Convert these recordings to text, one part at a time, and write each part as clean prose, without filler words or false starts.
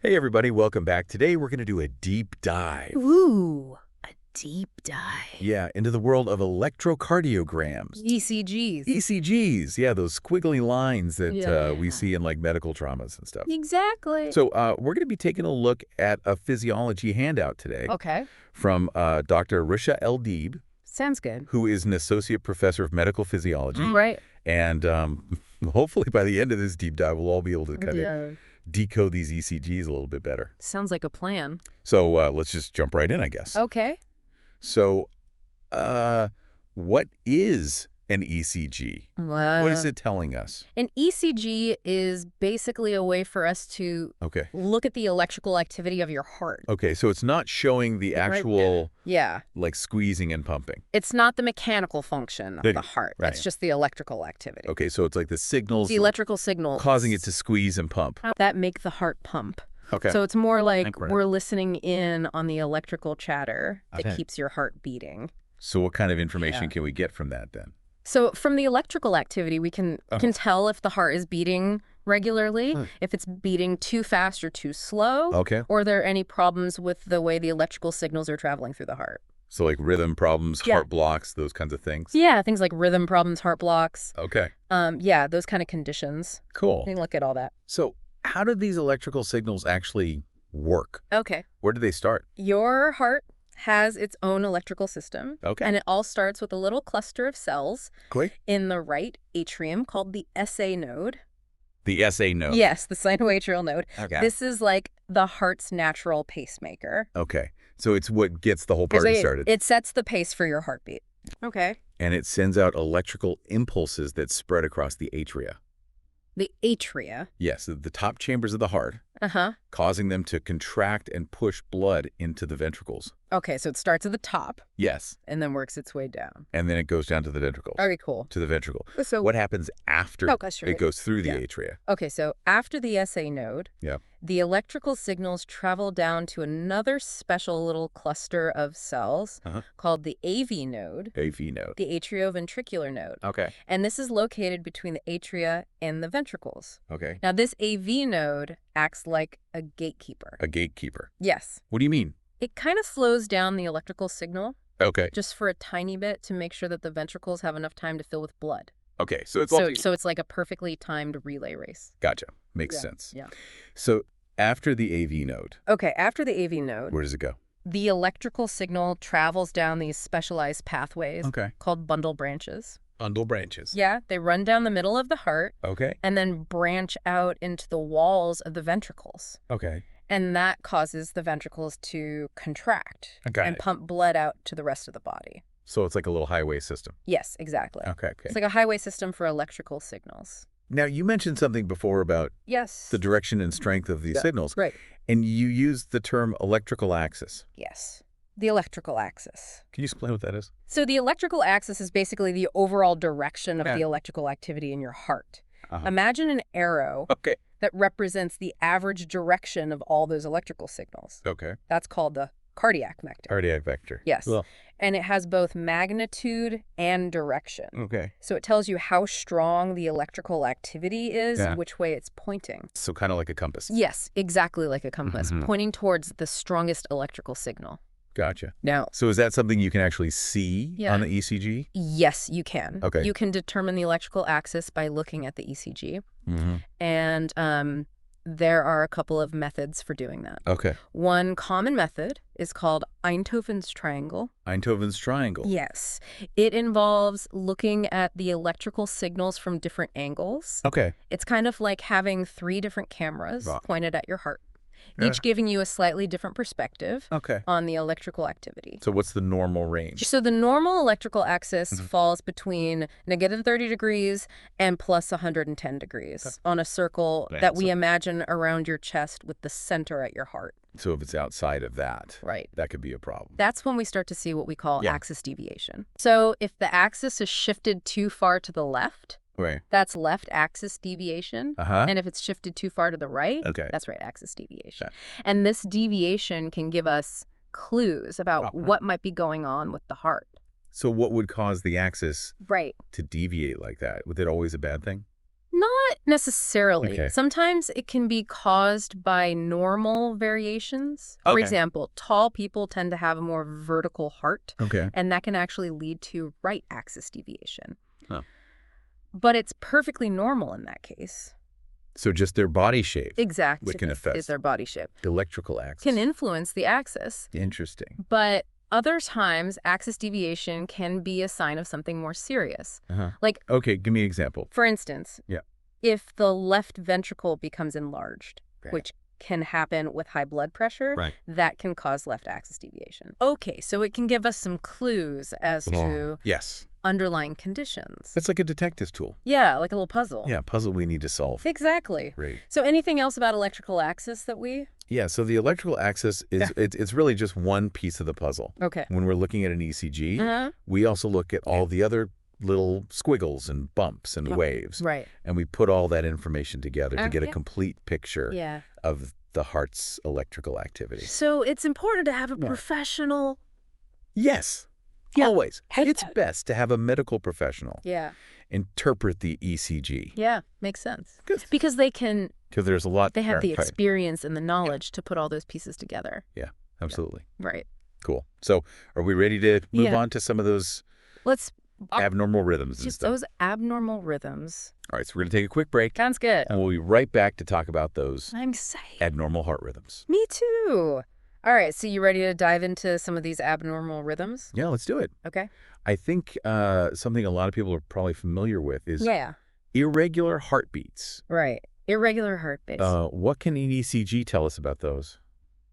Hey everybody, welcome back. Today we're going to do a deep dive. Ooh, a deep dive. Yeah, into the world of electrocardiograms. ECGs. ECGs, yeah, those squiggly lines that Yeah. we see in like medical traumas and stuff. Exactly. So we're going to be taking a look at a physiology handout today Okay. from Dr. Rasha Eldeeb, Sounds good. who is an associate professor of medical physiology. Right. And hopefully by the end of this deep dive, we'll all be able to kind of decode these ECGs a little bit better. Sounds like a plan. So let's just jump right in, I guess. Okay. So what is an ECG? What is it telling us? An ECG is basically a way for us to Okay. look at the electrical activity of your heart. Okay, so it's not showing the actual, Yeah. like, squeezing and pumping. It's not the mechanical function of the heart. Right. It's just the electrical activity. Okay, so it's like the signals The electrical signals causing it to squeeze and pump. that make the heart pump. Okay. So it's more like Incredible. we're listening in on the electrical chatter that Okay. keeps your heart beating. So what kind of information Yeah. can we get from that then? So from the electrical activity, we can tell if the heart is beating regularly, if it's beating too fast or too slow, Okay. or are there any problems with the way the electrical signals are traveling through the heart. So like rhythm problems, Yeah. heart blocks, those kinds of things? Yeah, things like rhythm problems, heart blocks. Okay. Yeah, those kind of conditions. Cool. You can look at all that. So how do these electrical signals actually work? Okay. Where do they start? Your heart has its own electrical system. Okay. And it all starts with a little cluster of cells Quick. in the right atrium called the SA node. The SA node. Yes, the sinoatrial node. Okay. This is like the heart's natural pacemaker. Okay. So it's what gets the whole party started. It sets the pace for your heartbeat. Okay. And it sends out electrical impulses that spread across the atria. The atria. Yes, the top chambers of the heart, Uh-huh. causing them to contract and push blood into the ventricles. Okay, so it starts at the top Yes. and then works its way down. And then it goes down to the ventricles. Very cool. To the ventricle. So What happens after sure. it goes through the Yeah. atria? Okay, so after the SA node, Yeah. the electrical signals travel down to another special little cluster of cells called the AV node, AV node. the atrioventricular node. Okay. And this is located between the atria and the ventricles. Okay. Now, this AV node acts like a gatekeeper. A gatekeeper. Yes. What do you mean? It kind of slows down the electrical signal Okay. just for a tiny bit to make sure that the ventricles have enough time to fill with blood. Okay. So it's all... So it's like a perfectly timed relay race. Gotcha. Makes sense. Yeah. So after the AV node, Okay, after the AV node, where does it go? the electrical signal travels down these specialized pathways Okay. called bundle branches. Bundle branches. Yeah, they run down the middle of the heart Okay. and then branch out into the walls of the ventricles. Okay. And that causes the ventricles to contract and pump blood out to the rest of the body. So it's like a little highway system. Yes, exactly. Okay. It's like a highway system for electrical signals. Now, you mentioned something before about Yes. the direction and strength of these signals. Right. And you used the term electrical axis. Yes. The electrical axis. Can you explain what that is? So the electrical axis is basically the overall direction of the electrical activity in your heart. Imagine an arrow Okay. that represents the average direction of all those electrical signals. Okay. That's called the cardiac vector. Cardiac vector. Yes. Well, And it has both magnitude and direction. okay. So it tells you how strong the electrical activity is, Yeah. which way it's pointing. So kind of like a compass. Yes, exactly like a compass, pointing towards the strongest electrical signal. Gotcha. Now, So is that something you can actually see on the ECG? yes, you can. Okay. You can determine the electrical axis by looking at the ECG. Mm-hmm. And there are a couple of methods for doing that. Okay. One common method is called Einthoven's triangle. Einthoven's triangle. Yes. It involves looking at the electrical signals from different angles. Okay. It's kind of like having 3 different cameras Wow. pointed at your heart, Yeah. each giving you a slightly different perspective Okay. on the electrical activity. So what's the normal range? So the normal electrical axis Mm-hmm. falls between negative 30 degrees and plus 110 degrees on a circle Right, that we so- imagine around your chest with the center at your heart. So if it's outside of that, Right. that could be a problem. That's when we start to see what we call Yeah. axis deviation. So if the axis is shifted too far to the left, Right. that's left axis deviation. Uh-huh. And if it's shifted too far to the right, Okay. that's right axis deviation. Okay. And this deviation can give us clues about what might be going on with the heart. So what would cause the axis Right. to deviate like that? Was it always a bad thing? Not necessarily. Okay. Sometimes it can be caused by normal variations. For Okay. example, tall people tend to have a more vertical heart, Okay. and that can actually lead to right axis deviation. Huh. But it's perfectly normal in that case. So just their body shape. Exactly. What can affect is their body shape. the electrical axis. Can influence the axis. Interesting. But other times, axis deviation can be a sign of something more serious. Like, okay, give me an example. for instance, Yeah. if the left ventricle becomes enlarged, Right. which can happen with high blood pressure, Right. that can cause left axis deviation. Okay, so it can give us some clues as to Yes. underlying conditions. That's like a detective tool. Yeah, like a little puzzle. Yeah, puzzle we need to solve. Exactly. Right. So anything else about electrical axis that we... Yeah, so the electrical axis is it's really just one piece of the puzzle. Okay. When we're looking at an ECG, we also look at all the other little squiggles and bumps and waves. Right. And we put all that information together to get a Yeah. complete picture of the heart's electrical activity. So it's important to have a professional... Yes. Yeah. Always. It's best to have a medical professional Yeah. interpret the ECG. Yeah, makes sense. Good. Because they can... Because there's a lot They have the there. Right. experience and the knowledge to put all those pieces together. Yeah, absolutely. Right. Cool. So are we ready to move Yeah. on to some of those Let's... abnormal rhythms and Just stuff? those abnormal rhythms. All right, so we're going to take a quick break, Sounds good. and we'll be right back to talk about those I'm excited. abnormal heart rhythms. Me too. All right, so you ready to dive into some of these abnormal rhythms? Yeah, let's do it. Okay. I think something a lot of people are probably familiar with is Yeah. irregular heartbeats. Right. Irregular heartbeats. What can an ECG tell us about those?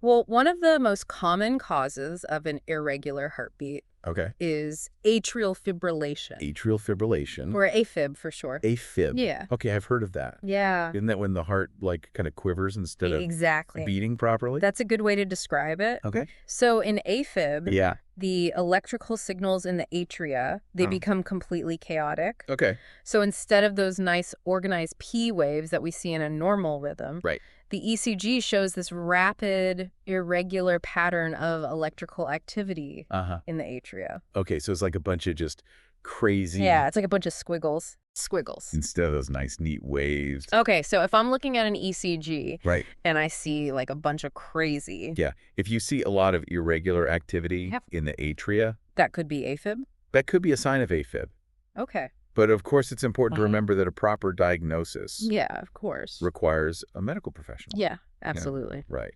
Well, one of the most common causes of an irregular heartbeat Okay. is atrial fibrillation. Atrial fibrillation. Or AFib for short. AFib. Yeah. Okay, I've heard of that. Yeah. Isn't that when the heart like kind of quivers instead of Exactly. beating properly? That's a good way to describe it. Okay. So in AFib, Yeah. the electrical signals in the atria, they become completely chaotic. Okay. So instead of those nice organized P waves that we see in a normal rhythm, Right. the ECG shows this rapid, irregular pattern of electrical activity in the atria. Okay, so it's like a bunch of just crazy... Yeah, it's like a bunch of squiggles. Squiggles. Instead of those nice, neat waves. Okay, so if I'm looking at an ECG Right. and I see like a bunch of crazy... Yeah. If you see a lot of irregular activity in the atria, That could be AFib? that could be a sign of AFib. Okay. But of course, it's important to remember that a proper diagnosis Yeah, of course. requires a medical professional. Yeah, absolutely. Right.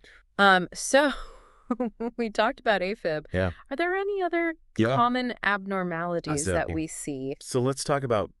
So we talked about AFib. Yeah. Are there any other common abnormalities that we see? So let's talk about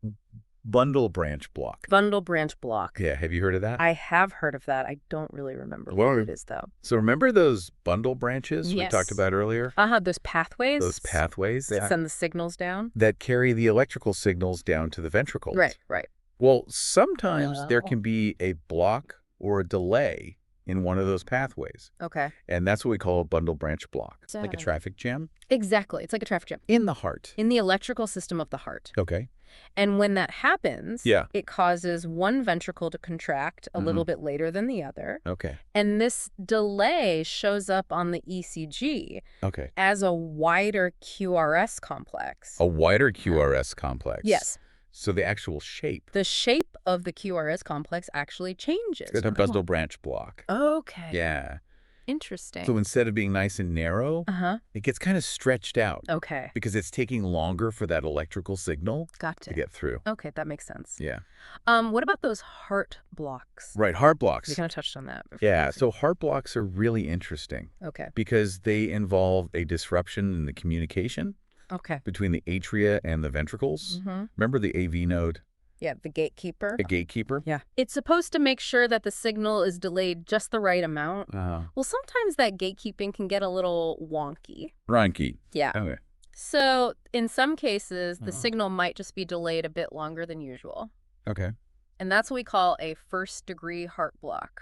bundle branch block. Bundle branch block. Yeah, have you heard of that? I have heard of that. I don't really remember what it is, though. So remember those bundle branches we talked about earlier? Those pathways? Those pathways that send the signals down? that carry the electrical signals down to the ventricles. Right, right. Well, sometimes there can be a block or a delay in one of those pathways. Okay. And that's what we call a bundle branch block. Like a traffic jam Exactly. It's like a traffic jam. in the heart. In the electrical system of the heart. Okay. And when that happens, it causes one ventricle to contract a little bit later than the other. Okay. And this delay shows up on the ECG as a wider QRS complex. A wider QRS complex. Yes. So the actual shape. The shape of the QRS complex actually changes. It's a bundle branch block. Okay. Yeah. Interesting. So instead of being nice and narrow, it gets kind of stretched out. Okay. Because it's taking longer for that electrical signal to get through. Okay, that makes sense. Yeah. What about those heart blocks? Right, heart blocks. We kind of touched on that before. Yeah, so heart blocks are really interesting. Okay. Because they involve a disruption in the communication between the atria and the ventricles. Remember the AV node? Yeah, the gatekeeper. The gatekeeper? Yeah. It's supposed to make sure that the signal is delayed just the right amount. Well, sometimes that gatekeeping can get a little wonky. Ronky. Yeah. Okay. So in some cases, the signal might just be delayed a bit longer than usual. Okay. And that's what we call a first-degree heart block.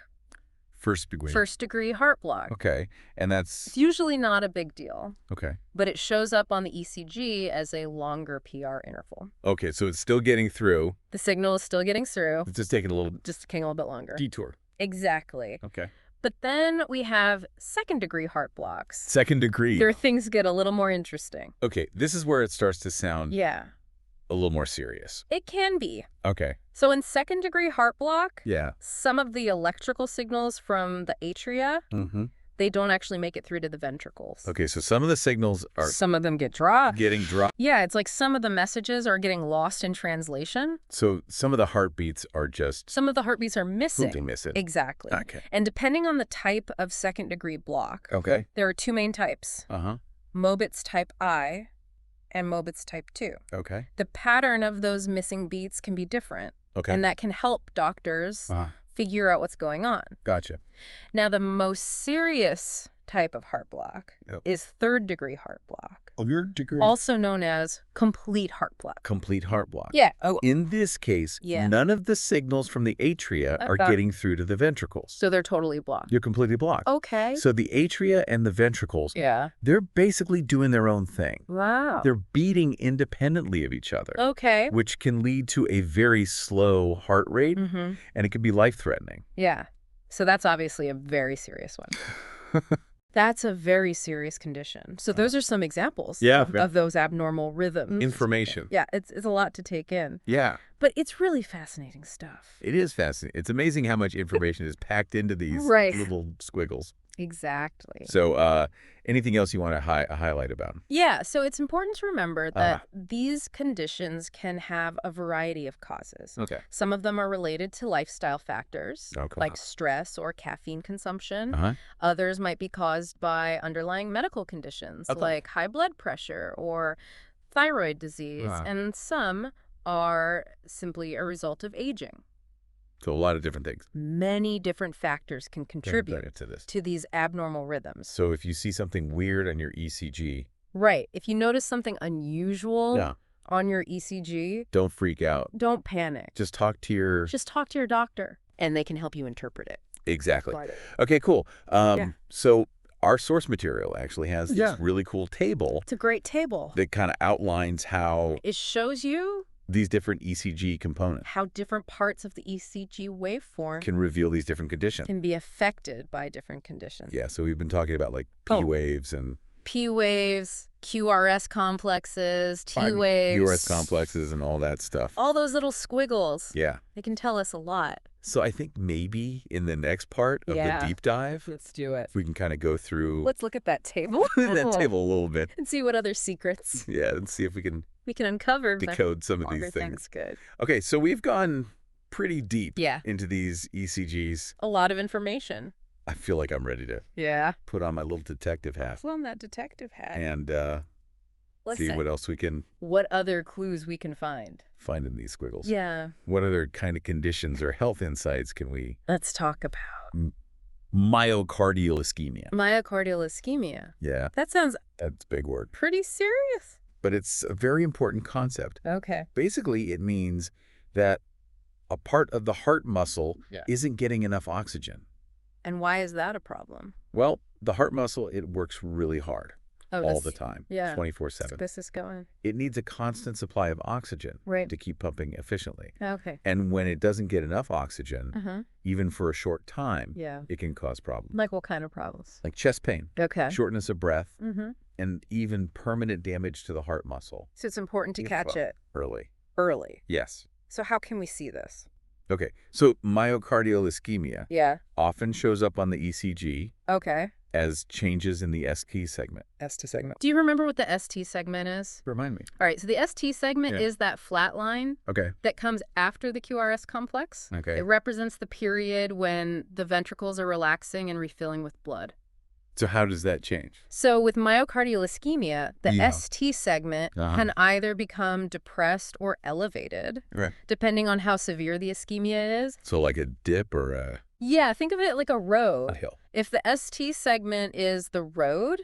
First degree. First-degree heart block. Okay. And that's... It's usually not a big deal. Okay. But it shows up on the ECG as a longer PR interval. Okay, so it's still getting through. The signal is still getting through. It's just taking a little... Just taking a little bit longer. Detour. Exactly. Okay. But then we have second-degree heart blocks. Second degree. There things get a little more interesting. Okay, this is where it starts to sound a a little more serious. It can be. Okay. So in second-degree heart block, Yeah. some of the electrical signals from the atria, they don't actually make it through to the ventricles. Okay, so some of the signals are... Some of them get dropped. Getting dropped. Yeah, it's like some of the messages are getting lost in translation. So some of the heartbeats are just... Some of the heartbeats are missing. Completely missing. Exactly. Okay. And depending on the type of second-degree block, okay, there are two main types. Mobitz type I and Mobitz type 2. Okay. The pattern of those missing beats can be different. Okay. And that can help doctors figure out what's going on. Gotcha. Now, the most serious type of heart block is third-degree heart block. Third degree? Also known as complete heart block. Complete heart block. Yeah. Oh, in this case, none of the signals from the atria are getting through to the ventricles. So they're totally blocked. You're completely blocked. Okay. So the atria and the ventricles, they're basically doing their own thing. Wow. They're beating independently of each other. Okay. Which can lead to a very slow heart rate, and it can be life-threatening. Yeah. So that's obviously a very serious one. That's a very serious condition. So those are some examples of those abnormal rhythms. Information. Yeah, it's a lot to take in. Yeah. But it's really fascinating stuff. It is fascinating. It's amazing how much information is packed into these little squiggles. Exactly. So anything else you want to highlight about? Yeah, so it's important to remember that these conditions can have a variety of causes. Okay. Some of them are related to lifestyle factors, like stress or caffeine consumption. Others might be caused by underlying medical conditions, like high blood pressure or thyroid disease. And some are simply a result of aging. So a lot of different things. Many different factors can contribute to these abnormal rhythms. So if you see something weird on your ECG. Right. If you notice something unusual on your ECG. Don't freak out. Don't panic. Just talk to your doctor, and they can help you interpret it. Exactly. Okay, cool. So our source material actually has this really cool table. It's a great table. That kind of outlines how... It shows you... these different ECG components. How different parts of the ECG waveform can reveal these different conditions. Can be affected by different conditions. Yeah, so we've been talking about like P waves and... P waves, QRS complexes, T waves. QRS complexes and all that stuff. All those little squiggles. Yeah. They can tell us a lot. So I think maybe in the next part of the deep dive... Let's do it. We can kind of go through... Let's look at that table. that table a little bit. And see what other secrets... Yeah, and see if we can... uncover, decode some of these things. Everything's good. Okay, so we've gone pretty deep Yeah. into these ECGs. A lot of information. I feel like I'm ready to Yeah. put on my little detective hat. Put on that detective hat. And see what else we can... What other clues we can find. Find in these squiggles. Yeah. What other kind of conditions or health insights can we... Let's talk about. Myocardial ischemia. Myocardial ischemia. Yeah. That's a big word. Pretty serious. But it's a very important concept. Okay. Basically, it means that a part of the heart muscle isn't getting enough oxygen. And why is that a problem? Well, the heart muscle, it works really hard all the time, 24/7. This is going. It needs a constant supply of oxygen to keep pumping efficiently. Okay. And when it doesn't get enough oxygen, even for a short time, it can cause problems. Like what kind of problems? Like chest pain, shortness of breath, and even permanent damage to the heart muscle. So it's important to catch it early. Early. Yes. So how can we see this? Okay, so myocardial ischemia often shows up on the ECG as changes in the ST segment. Do you remember what the ST segment is? Remind me. All right, so the ST segment is that flat line that comes after the QRS complex. Okay. It represents the period when the ventricles are relaxing and refilling with blood. So how does that change? So with myocardial ischemia, the ST segment can either become depressed or elevated, depending on how severe the ischemia is. So like a dip or a... Yeah, think of it like a road. A hill. If the ST segment is the road,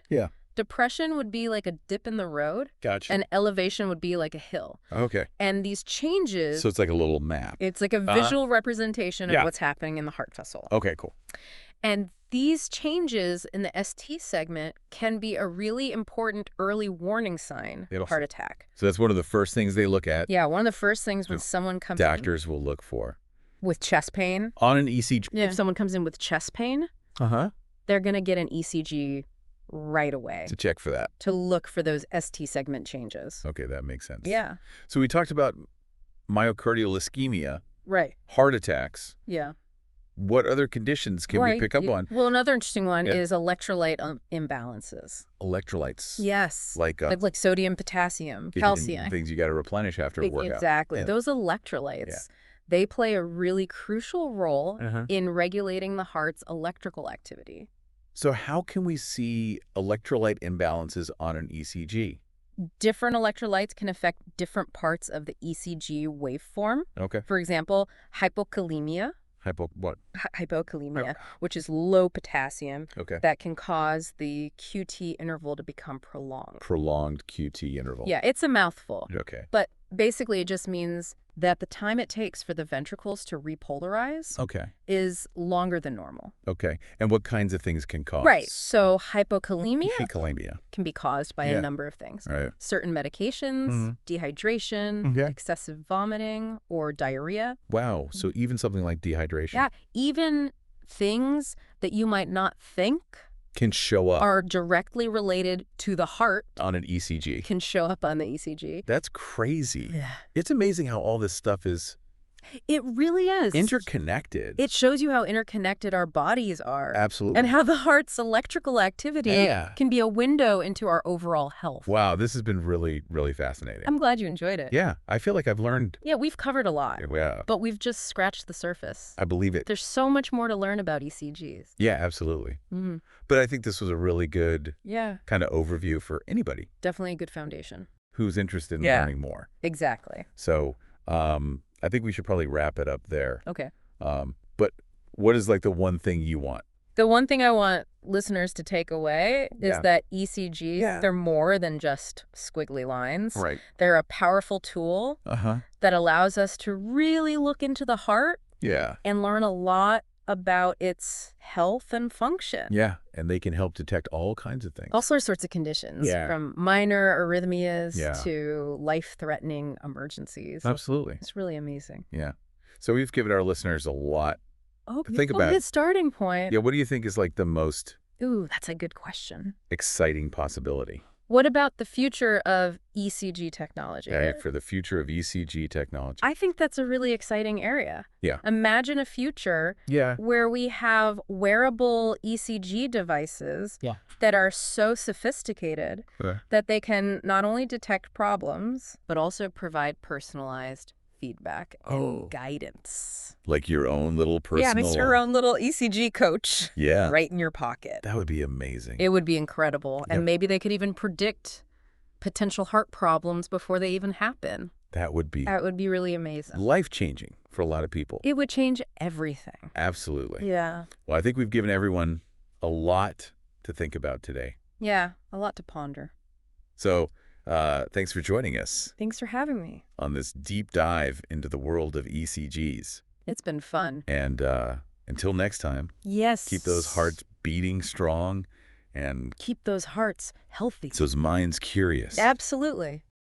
depression would be like a dip in the road. Gotcha. And elevation would be like a hill. Okay. And these changes... So it's like a little map. It's like a visual representation of what's happening in the heart vessel. Okay, cool. And these changes in the ST segment can be a really important early warning sign of heart attack. So that's one of the first things they look at. Yeah, one of the first things when someone comes doctors will look for. With chest pain. On an ECG. If someone comes in with chest pain, they're going to get an ECG right away. To check for that. To look for those ST segment changes. Okay, that makes sense. Yeah. So we talked about myocardial ischemia. Right. Heart attacks. Yeah. What other conditions can we pick up on? Well, another interesting one is electrolyte imbalances. Electrolytes. Yes. Like sodium, potassium, calcium. Things you got to replenish after a workout. Exactly. Yeah. Those electrolytes, they play a really crucial role in regulating the heart's electrical activity. So how can we see electrolyte imbalances on an ECG? Different electrolytes can affect different parts of the ECG waveform. Okay. For example, hypokalemia. Hypokalemia, which is low potassium. Okay. That can cause the QT interval to become prolonged. Prolonged QT interval. Yeah, it's a mouthful. Okay. But basically it just means that the time it takes for the ventricles to repolarize is longer than normal. Okay. And what kinds of things can cause? Right. So hypokalemia can be caused by a number of things. Right. Certain medications, dehydration, excessive vomiting, or diarrhea. Wow. So even something like dehydration. Yeah. Even things that you might not think can show up. Are directly related to the heart. On an ECG. Can show up on the ECG. That's crazy. Yeah. It's amazing how all this stuff is... It really is. Interconnected. It shows you how interconnected our bodies are. Absolutely. And how the heart's electrical activity can be a window into our overall health. Wow, this has been really, really fascinating. I'm glad you enjoyed it. Yeah, I feel like I've learned... Yeah, we've covered a lot. Yeah. But we've just scratched the surface. I believe it. There's so much more to learn about ECGs. Yeah, absolutely. But I think this was a really good kind of overview for anybody. Definitely a good foundation. Who's interested in learning more. Exactly. So, I think we should probably wrap it up there. Okay. But what is like the one thing you want? The one thing I want listeners to take away is that ECGs, they're more than just squiggly lines. Right. They're a powerful tool that allows us to really look into the heart and learn a lot about its health and function. Yeah, and they can help detect all kinds of things. All sorts of conditions, from minor arrhythmias to life-threatening emergencies. Absolutely. It's really amazing. Yeah. So we've given our listeners a lot to think about. A good starting point. Yeah, what do you think is like the most... Ooh, that's a good question. ...exciting possibility? What about the future of ECG technology? For the future of ECG technology. I think that's a really exciting area. Yeah. Imagine a future where we have wearable ECG devices that are so sophisticated that they can not only detect problems, but also provide personalized feedback and guidance. Like your own little personal... Yeah, it's your own little ECG coach. Yeah. Right in your pocket. That would be amazing. It would be incredible. And maybe they could even predict potential heart problems before they even happen. That would be really amazing. Life-changing for a lot of people. It would change everything. Absolutely. Yeah. Well, I think we've given everyone a lot to think about today. Yeah, a lot to ponder. So... thanks for joining us. Thanks for having me. On this deep dive into the world of ECGs. It's been fun. And until next time. Yes. Keep those hearts beating strong and... keep those hearts healthy. Those minds curious. Absolutely.